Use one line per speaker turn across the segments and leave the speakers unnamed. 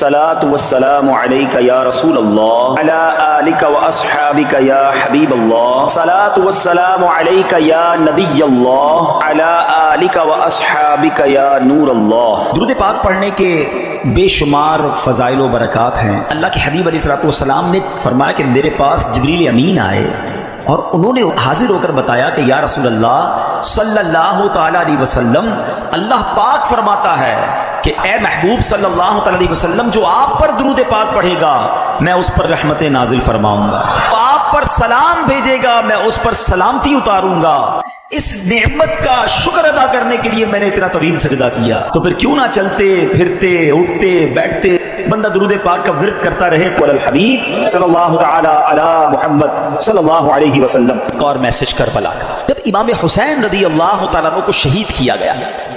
الصلاۃ والسلام علیک یا رسول اللہ علی آلک و اصحابک یا حبیب اللہ الصلاۃ والسلام علیک یا نبی اللہ علی آلک و اصحابک یا نور اللہ۔
درود پاک پڑھنے کے بے شمار فضائل و برکات ہیں۔ اللہ کے حبیب علیہ الصلوۃ والسلام نے فرمایا کہ میرے پاس جبریل امین آئے اور انہوں نے حاضر ہو کر بتایا کہ یا رسول اللہ صلی اللہ تعالی علیہ وسلم، اللہ پاک فرماتا ہے کہ اے محبوب صلی اللہ تعالی علیہ وسلم، جو آپ پر درود پاک پڑھے گا میں اس پر رحمت نازل فرماؤں گا، آپ پر سلام بھیجے گا میں اس پر سلامتی اتاروں گا۔ اس نعمت کا شکر ادا کرنے کے لیے میں نے اتنا طویل سجدہ کیا، تو پھر کیوں نہ چلتے پھرتے اٹھتے بیٹھتے بندہ درود پاک کا ورد کرتا رہے۔
قول الحبیب صلی اللہ تعالی علی محمد صلی اللہ علیہ وسلم۔
ایک اور میسج کربلا کا، جب امام حسین رضی اللہ تعالیٰ عنہ کو شہید کیا گیا،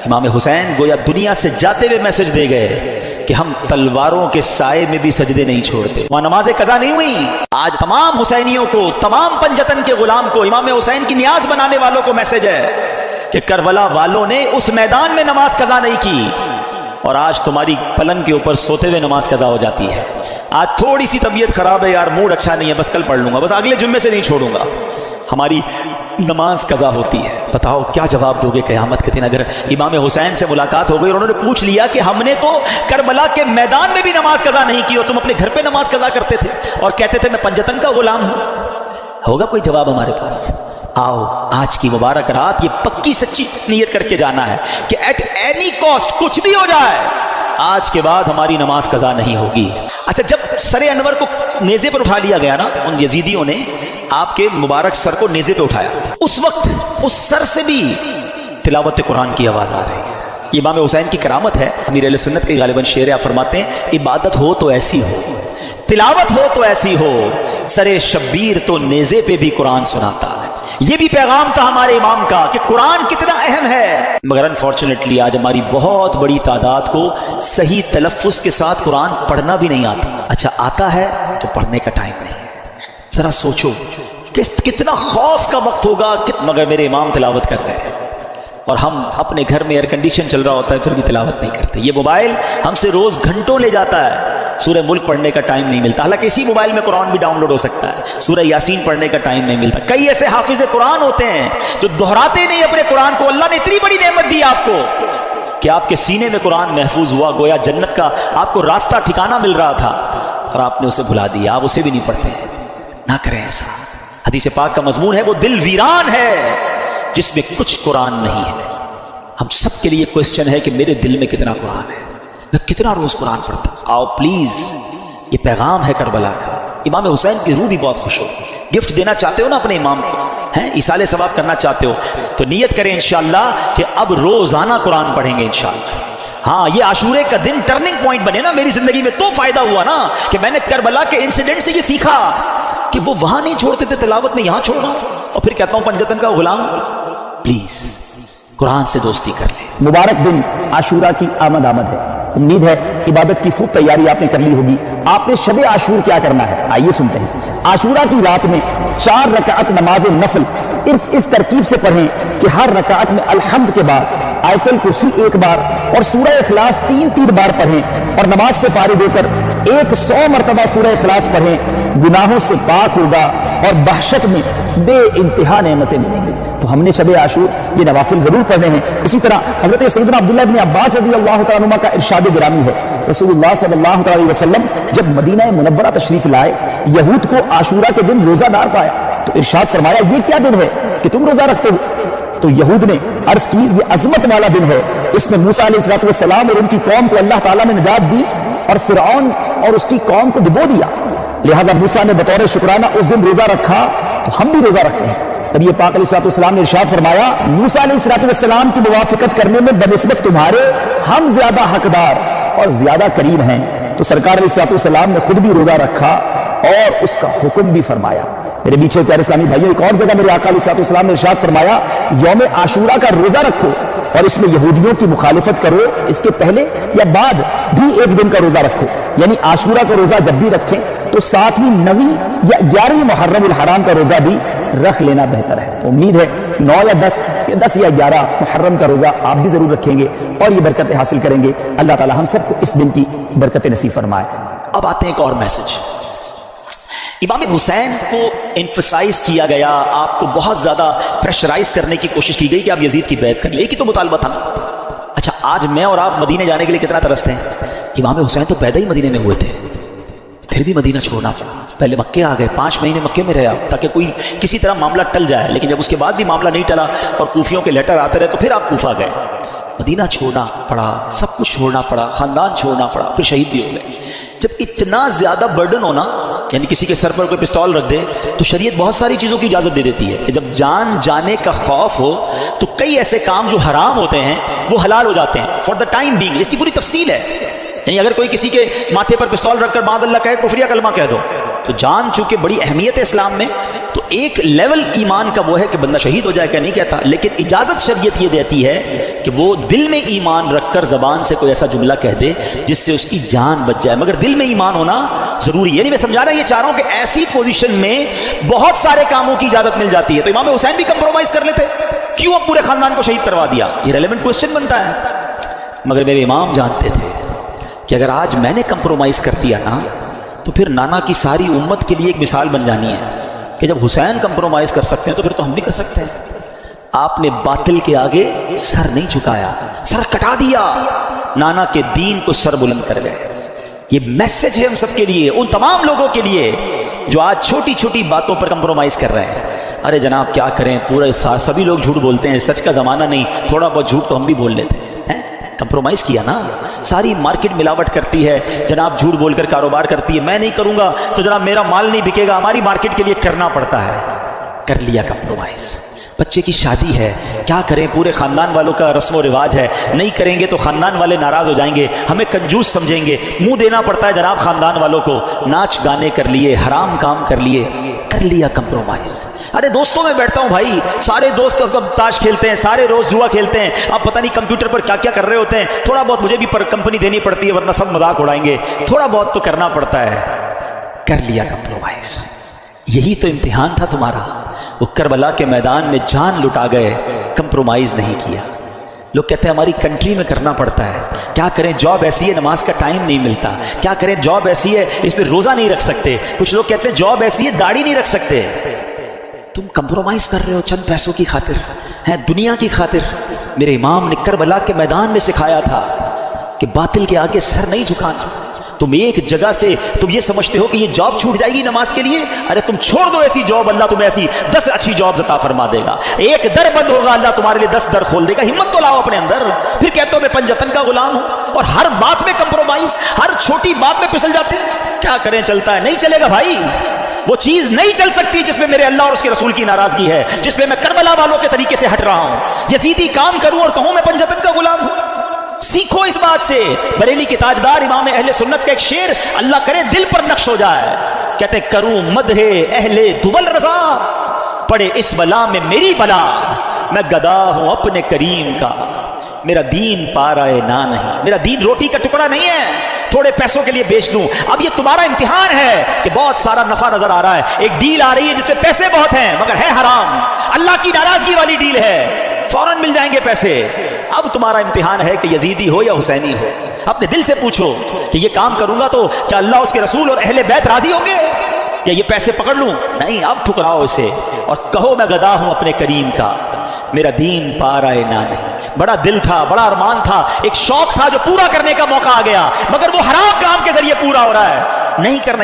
امام حسین گویا دنیا سے جاتے ہوئے میسج دے گئے کہ ہم تلواروں کے سائے میں بھی سجدے نہیں چھوڑتے۔ وہاں نماز قضا نہیں ہوئی۔ آج تمام حسینیوں کو، تمام پنجتن کے غلام کو، امام حسین کی نیاز بنانے والوں کو میسج ہے کہ کربلا والوں نے اس میدان میں نماز قضا نہیں کی، اور آج تمہاری پلنگ کے اوپر سوتے ہوئے نماز قضا ہو جاتی ہے۔ آج تھوڑی سی طبیعت خراب ہے یار، موڈ اچھا نہیں ہے، بس کل پڑھ لوں گا، بس اگلے جمعے سے نہیں چھوڑوں گا، ہماری نماز قضا ہوتی ہے۔ بتاؤ کیا جواب دو گے قیامت کے دن اگر امام حسین سے ملاقات ہو گئی اور انہوں نے پوچھ لیا کہ ہم نے تو کربلا کے میدان میں بھی نماز قضا نہیں کی اور تم اپنے گھر پہ نماز قضا کرتے تھے اور کہتے تھے میں پنجتن کا غلام ہوں؟ ہوگا کوئی جواب ہمارے پاس؟ آؤ آج کی مبارک رات یہ پکی سچی نیت کر کے جانا ہے کہ ایٹ اینی کاسٹ کچھ بھی ہو جائے آج کے بعد ہماری نماز قضا نہیں ہوگی۔ اچھا، جب سر انور کو نیزے پر اٹھا لیا گیا نا، ان یزیدیوں نے آپ کے مبارک سر کو نیزے پہ اٹھایا، اس وقت اس سر سے بھی تلاوت قرآن کی آواز آ رہی ہے۔ امام حسین کی کرامت ہے، امیر اہل سنت کے غالباً شعر آپ فرماتے ہیں عبادت ہو تو ایسی ہو، تلاوت ہو تو ایسی ہو، سر شبیر تو نیزے پہ بھی قرآن سناتا ہے۔ یہ بھی پیغام تھا ہمارے امام کا کہ قرآن کتنا اہم ہے، مگر انفارچونیٹلی آج ہماری بہت بڑی تعداد کو صحیح تلفظ کے ساتھ قرآن پڑھنا بھی نہیں آتا۔ اچھا آتا ہے تو پڑھنے کا ٹائم نہیں ہے۔ ذرا سوچو کتنا خوف کا وقت ہوگا، مگر میرے امام تلاوت کر رہے ہیں اور ہم اپنے گھر میں ایئر کنڈیشن چل رہا ہوتا ہے پھر بھی تلاوت نہیں کرتے۔ یہ موبائل ہم سے روز گھنٹوں لے جاتا ہے، سورہ ملک پڑھنے کا ٹائم نہیں ملتا، حالانکہ اسی موبائل میں قرآن بھی ڈاؤن لوڈ ہو سکتا ہے، سورہ یاسین پڑھنے کا ٹائم نہیں ملتا۔ کئی ایسے حافظ قرآن ہوتے ہیں جو دہراتے نہیں اپنے قرآن کو۔ اللہ نے اتنی بڑی نعمت دی آپ کو کہ آپ کے سینے میں قرآن محفوظ ہوا، گویا جنت کا آپ کو راستہ ٹھکانہ مل رہا تھا اور آپ نے اسے بھلا دیا، آپ اسے بھی نہیں پڑھتے۔ نہ کریں ایسا۔ حدیث پاک کا مضمون ہے وہ دل ویران ہے جس میں کچھ قرآن نہیں ہے۔ ہم سب کے لیے کوسچن ہے کہ میرے دل میں کتنا قرآن ہے، میں کتنا روز قرآن پڑھتا ہوں۔ آؤ پلیز، یہ پیغام ہے کربلا کا۔ امام حسین کی روح بھی بہت خوش ہو۔ گفٹ دینا چاہتے ہو نا اپنے امام کو، ہیں ایصال ثواب کرنا چاہتے ہو تو نیت کریں انشاءاللہ کہ اب روزانہ قرآن پڑھیں گے انشاءاللہ۔ ہاں، یہ عاشورے کا دن ٹرننگ پوائنٹ بنے نا میری زندگی میں، تو فائدہ ہوا نا کہ میں نے کربلا کے انسیڈنٹ سے یہ سیکھا کہ وہ وہاں نہیں چھوڑتے تھے تلاوت میں، یہاں چھوڑ رہا ہوں اور پھر کہتا ہوں پنجتن کا غلام۔ پلیز قرآن سے دوستی کر لیں۔
مبارک دن عاشورہ کی آمد ہے، امید ہے عبادت کی خوب تیاری آپ نے کر لی ہوگی۔ آپ نے شب عاشور کیا کرنا ہے آئیے سنتے ہیں۔ عاشورہ کی رات میں 4 رکعت نماز نفل اس ترکیب سے پڑھیں کہ ہر رکعت میں الحمد کے بعد آیت الکرسی 1 بار اور سورہ اخلاص 3 بار پڑھیں اور نماز سے فارغ ہو کر 100 مرتبہ سورہ اخلاص پڑھیں۔ گناہوں سے پاک ہوگا اور بحشت میں بے انتہا نعمتیں ملیں گی۔ تو ہم نے شب عاشور یہ نوافل ضرور پڑھنے ہیں۔ اسی طرح حضرت سیدنا عبداللہ بن عباس رضی اللہ تعالیٰ عنہ کا ارشاد گرامی ہے، رسول اللہ صلی اللہ علیہ وسلم جب مدینہ منورہ تشریف لائے، یہود کو عاشورہ کے دن روزہ دار پایا تو ارشاد فرمایا یہ کیا دن ہے کہ تم روزہ رکھتے ہو؟ تو یہود نے عرض کی یہ عظمت والا دن ہے، اس میں موسیٰ علیہ السلام اور ان کی قوم کو اللہ تعالیٰ نے نجات دی اور فرعون اور اس کی قوم کو ڈبو دیا، لہذا موسیٰ نے بطور شکرانہ اس دن روزہ رکھا تو ہم بھی روزہ رکھتے ہیں۔ نبی پاک علیہ السلام نے ارشاد فرمایا موسیٰ علیہ السلام کی موافقت کرنے میں بنسبت تمہارے ہم زیادہ حقدار اور زیادہ قریب ہیں۔ تو سرکار علیہ السلام نے خود بھی روزہ رکھا اور اس کا حکم بھی فرمایا۔ میرے پیچھے پیارے اسلامی بھائیوں، ایک اور جگہ میرے آقا علیہ السلام نے ارشاد فرمایا یوم عاشورہ کا روزہ رکھو اور اس میں یہودیوں کی مخالفت کرو، اس کے پہلے یا بعد بھی 1 دن کا روزہ رکھو، یعنی عاشورہ کا روزہ جب بھی رکھیں تو 7ویں 9ویں یا 11ویں محرم الحرام کا روزہ بھی رکھ لینا بہتر ہے۔ تو امید ہے 9 یا 10 یا 11 محرم کا روزہ آپ بھی ضرور رکھیں گے اور یہ برکتیں حاصل کریں گے۔ اللہ تعالی ہم سب کو اس دن کی برکتیں نصیب فرمائے۔
اب آتے ہیں ایک اور میسج۔ امام حسین کو انفسائز کیا گیا، آپ کو بہت زیادہ پریشرائز کرنے کی کوشش کی گئی کہ آپ یزید کی بیعت کر لیں، ایک ہی تو مطالبہ تھا۔ اچھا آج میں اور آپ مدینے جانے کے لیے کتنا ترستے ہیں؟ امام حسین تو پیدا ہی مدینے میں ہوئے تھے، پھر بھی مدینہ چھوڑنا پڑا۔ پہلے مکے آ گئے، 5 مہینے مکے میں رہا تاکہ کوئی کسی طرح معاملہ ٹل جائے، لیکن جب اس کے بعد بھی معاملہ نہیں ٹلا اور کوفیوں کے لیٹر آتے رہے تو پھر آپ کوفہ گئے۔ مدینہ چھوڑنا پڑا، سب کچھ چھوڑنا پڑا، خاندان چھوڑنا پڑا، پھر شہید بھی ہو گئے۔ جب اتنا زیادہ برڈن ہونا، یعنی کسی کے سر پر کوئی پستول رکھ دے تو شریعت بہت ساری چیزوں کی اجازت دے دیتی ہے کہ جب جان جانے کا خوف ہو تو کئی ایسے کام جو حرام ہوتے ہیں وہ حلال ہو جاتے ہیں فار دا ٹائم بینگ۔ اس کی پوری تفصیل ہے، یعنی اگر کوئی کسی کے ماتھے پر پستول رکھ کر بعد اللہ کہے کفریہ کلمہ کہہ دو تو جان چونکہ بڑی اہمیت ہے اسلام میں، تو ایک لیول ایمان کا وہ ہے کہ بندہ شہید ہو جائے، کیا نہیں کہتا، لیکن اجازت شریعت یہ دیتی ہے کہ وہ دل میں ایمان رکھ کر زبان سے کوئی ایسا جملہ کہہ دے جس سے اس کی جان بچ جائے، مگر دل میں ایمان ہونا ضروری ہے۔ یعنی میں سمجھا رہا یہ چاہ رہا ہوں کہ ایسی پوزیشن میں بہت سارے کاموں کی اجازت مل جاتی ہے، تو امام حسین بھی کمپرومائز کر لیتے، کیوں اب پورے خاندان کو شہید کروا دیا؟ یہ ریلیونٹ کوسچن بنتا ہے۔ مگر میرے امام جانتے تھے کہ اگر آج میں نے کمپرومائز کر دیا نا تو پھر نانا کی ساری امت کے لیے ایک مثال بن جانی ہے کہ جب حسین کمپرومائز کر سکتے ہیں تو پھر تو ہم بھی کر سکتے ہیں۔ آپ نے باطل کے آگے سر نہیں جھکایا، سر کٹا دیا، نانا کے دین کو سر بلند کر گئے۔ یہ میسج ہے ہم سب کے لیے، ان تمام لوگوں کے لیے جو آج چھوٹی چھوٹی باتوں پر کمپرومائز کر رہے ہیں۔ ارے جناب کیا کریں، پورے سبھی لوگ جھوٹ بولتے ہیں، سچ کا زمانہ نہیں، تھوڑا بہت جھوٹ تو ہم بھی بول لیتے ہیں۔ کمپرومائز کیا نا، ساری مارکیٹ ملاوٹ کرتی ہے، جناب جھوٹ بول کر کاروبار کرتی ہے، میں نہیں کروں گا تو جناب میرا مال نہیں بکے گا، ہماری مارکیٹ کے لیے کرنا پڑتا ہے، کر لیا کمپرومائز۔ بچے کی شادی ہے، کیا کریں، پورے خاندان والوں کا رسم و رواج ہے، نہیں کریں گے تو خاندان والے ناراض ہو جائیں گے، ہمیں کنجوس سمجھیں گے، منہ دینا پڑتا ہے جناب خاندان والوں کو، ناچ گانے کر لیے، حرام کام کر لیے، کر لیا کمپرومائز۔ ارے دوستوں میں بیٹھتا ہوں بھائی، سارے دوست اب تاش کھیلتے ہیں، سارے روز جوا کھیلتے ہیں، اب پتہ نہیں کمپیوٹر پر کیا کیا کر رہے ہوتے ہیں، تھوڑا بہت مجھے بھی کمپنی دینی پڑتی ہے ورنہ سب مذاق اڑائیں گے، تھوڑا بہت تو کرنا پڑتا ہے، کر لیا کمپرومائز۔ یہی تو امتحان تھا تمہارا، وہ کربلا کے میدان میں جان لٹا گئے، کمپرومائز نہیں کیا۔ لوگ کہتے ہیں ہماری کنٹری میں کرنا پڑتا ہے، کیا کریں، جاب ایسی ہے نماز کا ٹائم نہیں ملتا، کیا کریں، جاب ایسی ہے اس میں روزہ نہیں رکھ سکتے، کچھ لوگ کہتے ہیں جاب ایسی ہے داڑھی نہیں رکھ سکتے۔ تم کمپرومائز کر رہے ہو چند پیسوں کی خاطر، ہیں دنیا کی خاطر۔ میرے امام نے کربلا کے میدان میں سکھایا تھا کہ باطل کے آگے سر نہیں جھکانا۔ تم ایک جگہ سے تم یہ سمجھتے ہو کہ یہ جاب چھوٹ جائے گی نماز کے لیے، ارے تم چھوڑ دو ایسی جاب، اللہ تمہیں ایسی 10 اچھی جاب عطا فرما دے گا۔ ایک در بند ہوگا، اللہ تمہارے لیے 10 در کھول دے گا۔ ہمت تو لاؤ اپنے اندر، پھر کہتے ہو میں پنجتن کا غلام ہوں، اور ہر بات میں کمپرومائز، ہر چھوٹی بات میں پھسل جاتے ہیں۔ کیا کریں، چلتا ہے، نہیں چلے گا بھائی، وہ چیز نہیں چل سکتی جس میں میرے اللہ اور اس کے رسول کی ناراضگی ہے، جس میں کربلا والوں کے طریقے سے ہٹ رہا ہوں، یزیدی کام کروں اور کہوں میں پنجتن کا غلام ہوں۔ سیکھو اس بات سے۔ بریلی کے تاجدار امام اہل سنت کا ایک شعر اللہ کرے دل پر نقش ہو جائے، کہتے کروں مدح اہل دول رضا، پڑے اس بلا میں میری بلا، میں گدا ہوں اپنے کریم کا، میرا دین پارائے نہ نہیں، میرا دین روٹی کا ٹکڑا نہیں ہے تھوڑے پیسوں کے لیے بیچ دوں۔ اب یہ تمہارا امتحان ہے کہ بہت سارا نفع نظر آ رہا ہے، ایک ڈیل آ رہی ہے جس میں پیسے بہت ہیں مگر ہے حرام، اللہ کی ناراضگی والی ڈیل ہے، فوراً مل جائیں گے پیسے۔ اب تمہارا امتحان ہے کہ یزیدی ہو یا حسینی ہو، اپنے دل سے پوچھو کہ یہ کام کروں گا تو کیا اللہ اس کے رسول اور اہل بیت راضی ہوں گے، یا یہ پیسے پکڑ لوں؟ نہیں، اب ٹھکراؤ اسے اور کہو میں گدا ہوں اپنے کریم کا، میرا دین پارائے نہ نہیں۔ بڑا دل تھا، بڑا ارمان تھا، ایک شوق تھا جو پورا کرنے کا موقع آ گیا، مگر وہ حرام کام کے ذریعے پورا ہو رہا ہے، نہیں کرنا۔